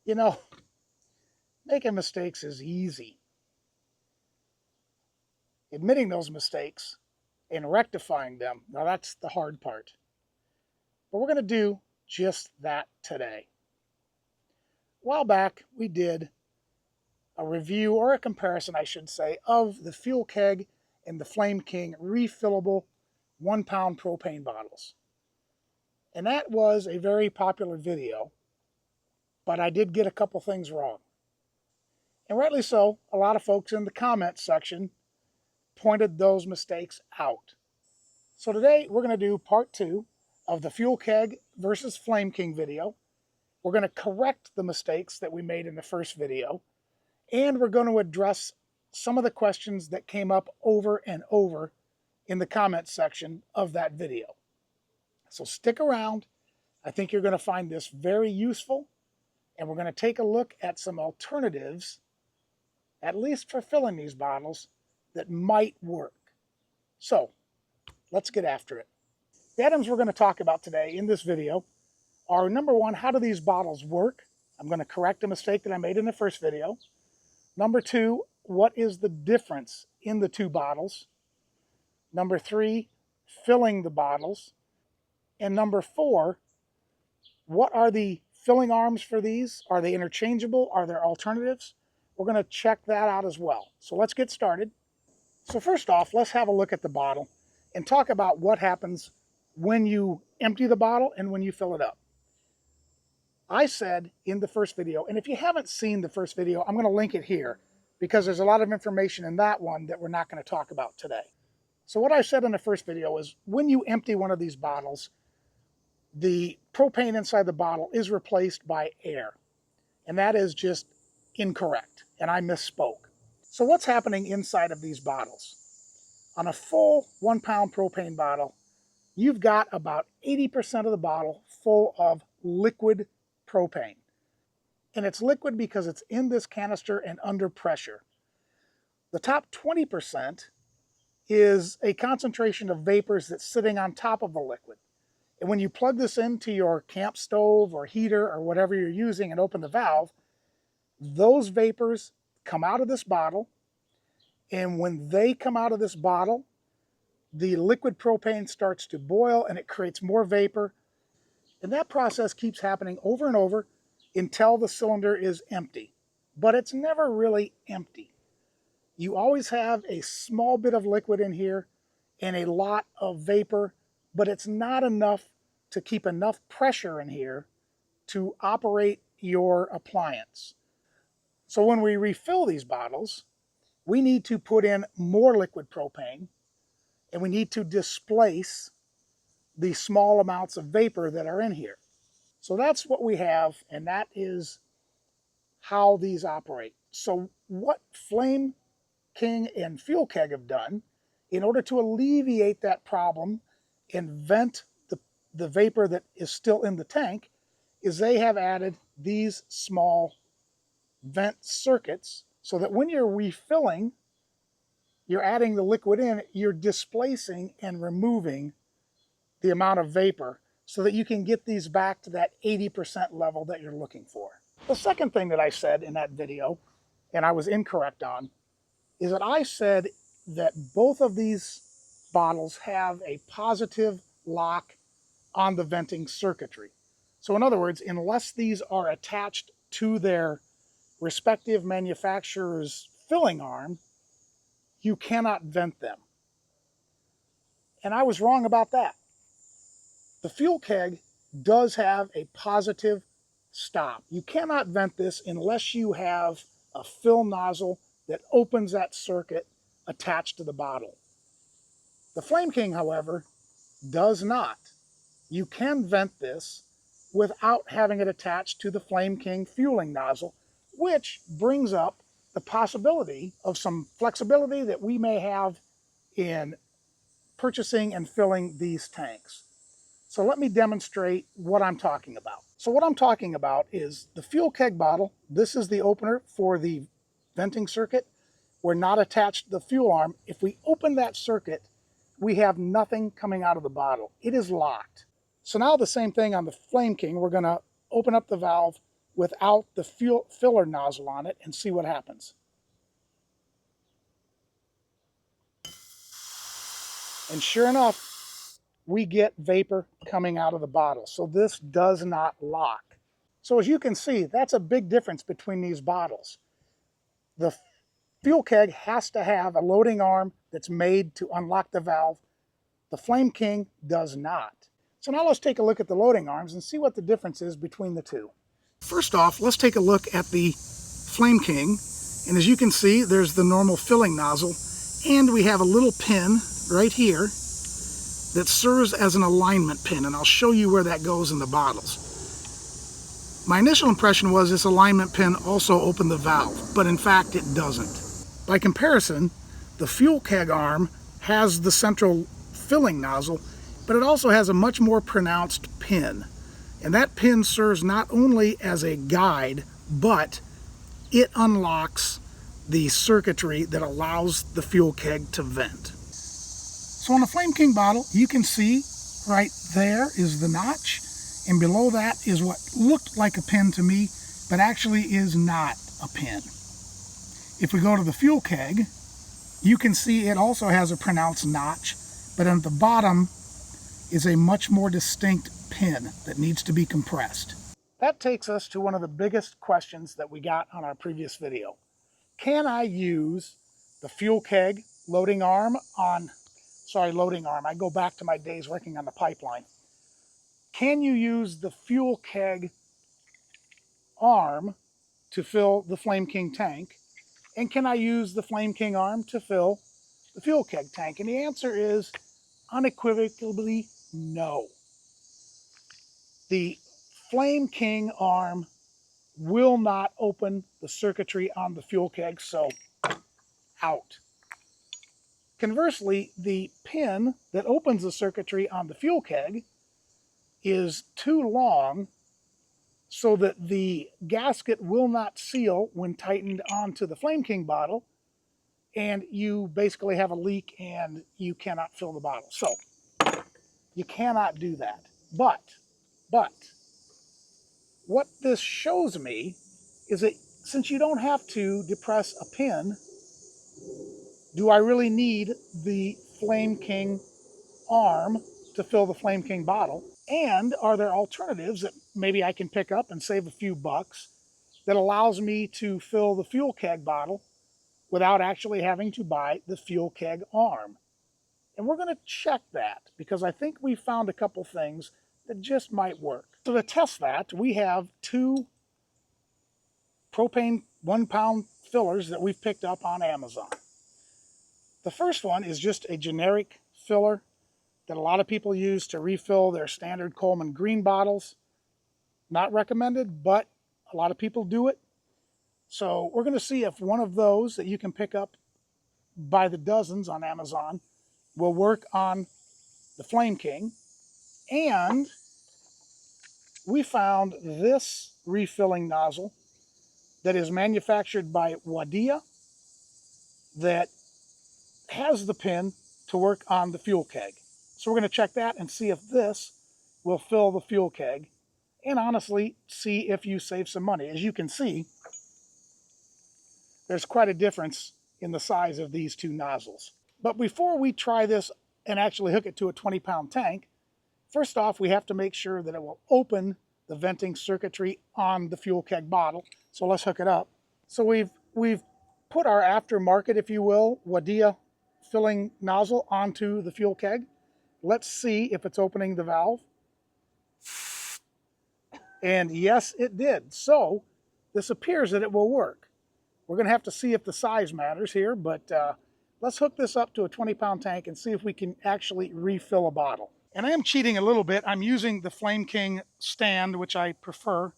You know, making mistakes is easy. Admitting those mistakes and rectifying them, now that's the hard part. But we're going to do just that today. A while back, we did a review, or a comparison, I should say, of the Fuel Keg and the Flame King refillable 1 pound propane bottles. And that was a very popular video, but I did get a couple things wrong. And rightly so, a lot of folks in the comments section pointed those mistakes out. So today we're going to do part 2 of the Fuel Keg versus Flame King video. We're going to correct the mistakes that we made in the first video, and we're going to address some of the questions that came up over and over in the comments section of that video. So stick around. I think you're going to find this very useful, and we're going to take a look at some alternatives, at least for filling these bottles, that might work. So let's get after it. The items we're going to talk about today in this video are, number one, how do these bottles work? I'm going to correct a mistake that I made in the first video. Number two, what is the difference in the two bottles? Number three, filling the bottles. And number four, what are the filling arms for these? Are they interchangeable? Are there alternatives? We're going to check that out as well. So let's get started. So first off, let's have a look at the bottle and talk about what happens when you empty the bottle and when you fill it up. I said in the first video, and if you haven't seen the first video, I'm going to link it here because there's a lot of information in that one that we're not going to talk about today. So what I said in the first video is when you empty one of these bottles, the propane inside the bottle is replaced by air. And that is just incorrect, and I misspoke. So what's happening inside of these bottles? On a full 1 pound propane bottle, you've got about 80% of the bottle full of liquid propane. And it's liquid because it's in this canister and under pressure. The top 20% is a concentration of vapors that's sitting on top of the liquid. And when you plug this into your camp stove or heater or whatever you're using and open the valve, those vapors come out of this bottle. And when they come out of this bottle, the liquid propane starts to boil and it creates more vapor. And that process keeps happening over and over until the cylinder is empty. But it's never really empty. You always have a small bit of liquid in here and a lot of vapor, but it's not enough to keep enough pressure in here to operate your appliance. So when we refill these bottles, we need to put in more liquid propane, and we need to displace the small amounts of vapor that are in here. So that's what we have, and that is how these operate. So what Flame King and Fuel Keg have done in order to alleviate that problem and vent the vapor that is still in the tank is they have added these small vent circuits so that when you're refilling, you're adding the liquid in, you're displacing and removing the amount of vapor so that you can get these back to that 80% level that you're looking for. The second thing that I said in that video, and I was incorrect on, is that I said that both of these bottles have a positive lock on the venting circuitry. So in other words, unless these are attached to their respective manufacturer's filling arm, you cannot vent them. And I was wrong about that. The Fuel Keg does have a positive stop. You cannot vent this unless you have a fill nozzle that opens that circuit attached to the bottle. The Flame King, however, does not. You can vent this without having it attached to the Flame King fueling nozzle, which brings up the possibility of some flexibility that we may have in purchasing and filling these tanks. So let me demonstrate what I'm talking about. So what I'm talking about is the Fuel Keg bottle. This is the opener for the venting circuit. We're not attached to the fuel arm. If we open that circuit, we have nothing coming out of the bottle. It is locked. So now the same thing on the Flame King. We're going to open up the valve, without the fuel filler nozzle on it and see what happens. And sure enough, we get vapor coming out of the bottle. So this does not lock. So as you can see, that's a big difference between these bottles. The Fuel Keg has to have a loading arm that's made to unlock the valve. The Flame King does not. So now let's take a look at the loading arms and see what the difference is between the two. First off, let's take a look at the Flame King. And as you can see, there's the normal filling nozzle. And we have a little pin right here that serves as an alignment pin. And I'll show you where that goes in the bottles. My initial impression was this alignment pin also opened the valve, but in fact it doesn't. By comparison, the Fuel Keg arm has the central filling nozzle, but it also has a much more pronounced pin. And that pin serves not only as a guide, but it unlocks the circuitry that allows the Fuel Keg to vent. So on the Flame King bottle, you can see right there is the notch, and below that is what looked like a pin to me, but actually is not a pin. If we go to the Fuel Keg, you can see it also has a pronounced notch, but at the bottom is a much more distinct pin that needs to be compressed. That takes us to one of the biggest questions that we got on our previous video. Can I use the Fuel Keg loading arm I go back to my days working on the pipeline. Can you use the Fuel Keg arm to fill the Flame King tank? And can I use the Flame King arm to fill the Fuel Keg tank? And the answer is unequivocally no. The Flame King arm will not open the circuitry on the Fuel Keg, so out. Conversely, the pin that opens the circuitry on the Fuel Keg is too long so that the gasket will not seal when tightened onto the Flame King bottle, and you basically have a leak and you cannot fill the bottle. So you cannot do that. But what this shows me is that since you don't have to depress a pin, do I really need the Flame King arm to fill the Flame King bottle? And are there alternatives that maybe I can pick up and save a few bucks that allows me to fill the Fuel Keg bottle without actually having to buy the Fuel Keg arm? And we're going to check that because I think we found a couple things that just might work. So to test that, we have two propane 1-pound fillers that we've picked up on Amazon. The first one is just a generic filler that a lot of people use to refill their standard Coleman green bottles. Not recommended, but a lot of people do it. So we're going to see if one of those that you can pick up by the dozens on Amazon will work on the Flame King. And we found this refilling nozzle that is manufactured by Wadia that has the pin to work on the Fuel Keg. So we're going to check that and see if this will fill the Fuel Keg, and honestly see if you save some money. As you can see, there's quite a difference in the size of these two nozzles. But before we try this and actually hook it to a 20-pound tank, first off, we have to make sure that it will open the venting circuitry on the Fuel Keg bottle. So let's hook it up. So we've put our aftermarket, if you will, Wadia filling nozzle onto the Fuel Keg. Let's see if it's opening the valve. And yes, it did. So this appears that it will work. We're going to have to see if the size matters here, but let's hook this up to a 20-pound tank and see if we can actually refill a bottle. And I am cheating a little bit. I'm using the Flame King stand, which I prefer,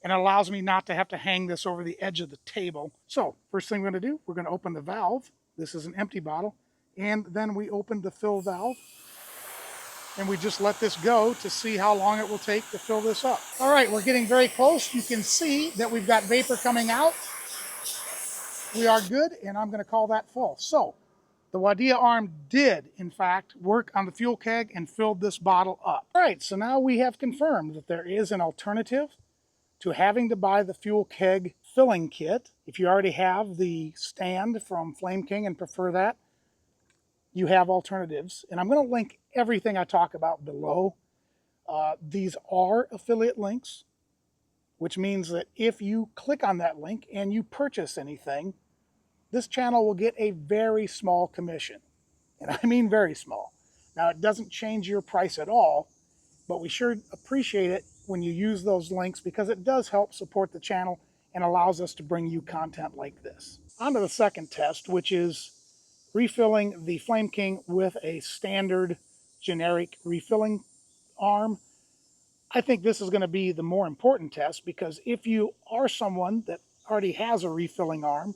and it allows me not to have to hang this over the edge of the table. So first thing we're going to do, we're going to open the valve. This is an empty bottle. And then we open the fill valve. And we just let this go to see how long it will take to fill this up. All right, we're getting very close. You can see that we've got vapor coming out. We are good, and I'm going to call that full. So the Wadia arm did, in fact, work on the Fuel Keg and filled this bottle up. All right, so now we have confirmed that there is an alternative to having to buy the Fuel Keg filling kit. If you already have the stand from Flame King and prefer that, you have alternatives. And I'm going to link everything I talk about below. These are affiliate links, which means that if you click on that link and you purchase anything, this channel will get a very small commission. And I mean very small. Now, it doesn't change your price at all, but we sure appreciate it when you use those links because it does help support the channel and allows us to bring you content like this. On to the second test, which is refilling the Flame King with a standard generic refilling arm. I think this is going to be the more important test because if you are someone that already has a refilling arm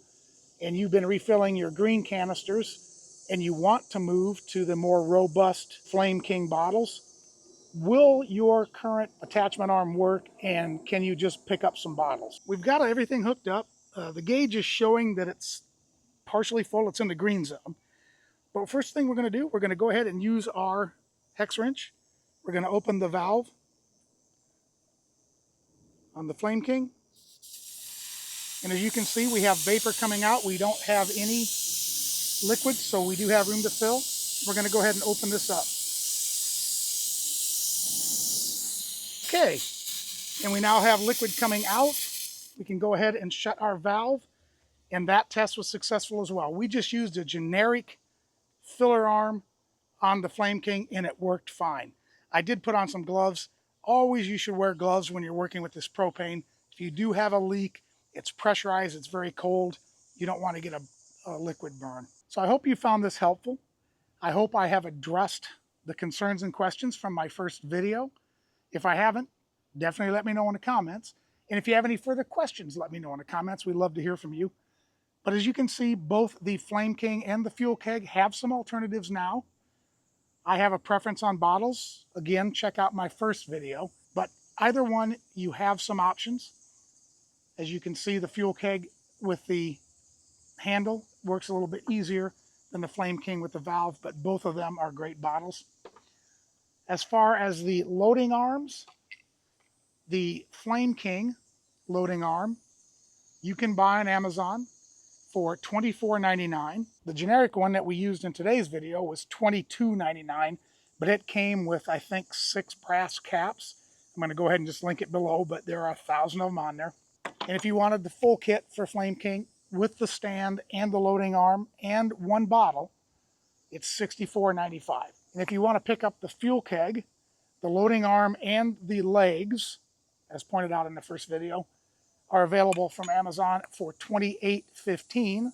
and you've been refilling your green canisters and you want to move to the more robust Flame King bottles, will your current attachment arm work and can you just pick up some bottles? We've got everything hooked up. The gauge is showing that it's partially full. It's in the green zone. But first thing we're going to do, we're going to go ahead and use our hex wrench. We're going to open the valve on the Flame King. And as you can see, we have vapor coming out. We don't have any liquid, so we do have room to fill. We're going to go ahead and open this up. Okay, and we now have liquid coming out. We can go ahead and shut our valve, and that test was successful as well. We just used a generic filler arm on the Flame King, and it worked fine. I did put on some gloves. Always you should wear gloves when you're working with this propane. If you do have a leak, it's pressurized, it's very cold. You don't want to get a liquid burn. So I hope you found this helpful. I hope I have addressed the concerns and questions from my first video. If I haven't, definitely let me know in the comments. And if you have any further questions, let me know in the comments. We'd love to hear from you. But as you can see, both the Flame King and the Fuel Keg have some alternatives now. I have a preference on bottles. Again, check out my first video. But either one, you have some options. As you can see, the Fuel Keg with the handle works a little bit easier than the Flame King with the valve, but both of them are great bottles. As far as the loading arms, the Flame King loading arm, you can buy on Amazon for $24.99. The generic one that we used in today's video was $22.99, but it came with, I think, 6 brass caps. I'm going to go ahead and just link it below, but there are 1,000 of them on there. And if you wanted the full kit for Flame King with the stand and the loading arm and one bottle, it's $64.95. And if you want to pick up the Fuel Keg, the loading arm and the legs, as pointed out in the first video, are available from Amazon for $28.15.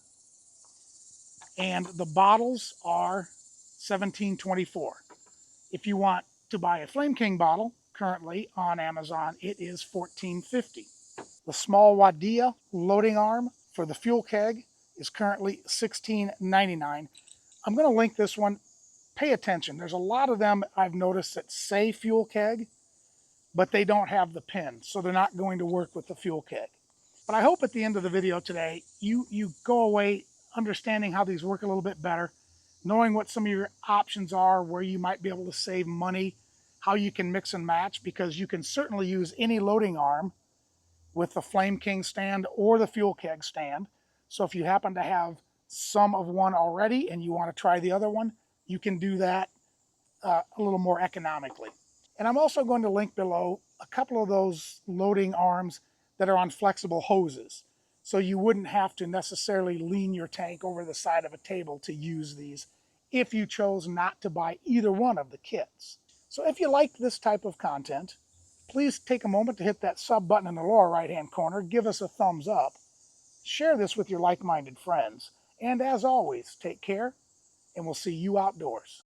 And the bottles are $17.24. If you want to buy a Flame King bottle, currently on Amazon, it is $14.50. The small Wadia loading arm for the Fuel Keg is currently $16.99. I'm going to link this one. Pay attention. There's a lot of them I've noticed that say Fuel Keg, but they don't have the pin, so they're not going to work with the Fuel Keg. But I hope at the end of the video today, you go away understanding how these work a little bit better, knowing what some of your options are, where you might be able to save money, how you can mix and match, because you can certainly use any loading arm with the Flame King stand or the Fuel Keg stand. So if you happen to have some of one already and you want to try the other one, you can do that a little more economically. And I'm also going to link below a couple of those loading arms that are on flexible hoses. So you wouldn't have to necessarily lean your tank over the side of a table to use these if you chose not to buy either one of the kits. So if you like this type of content, please take a moment to hit that sub button in the lower right-hand corner. Give us a thumbs up. Share this with your like-minded friends. And as always, take care, and we'll see you outdoors.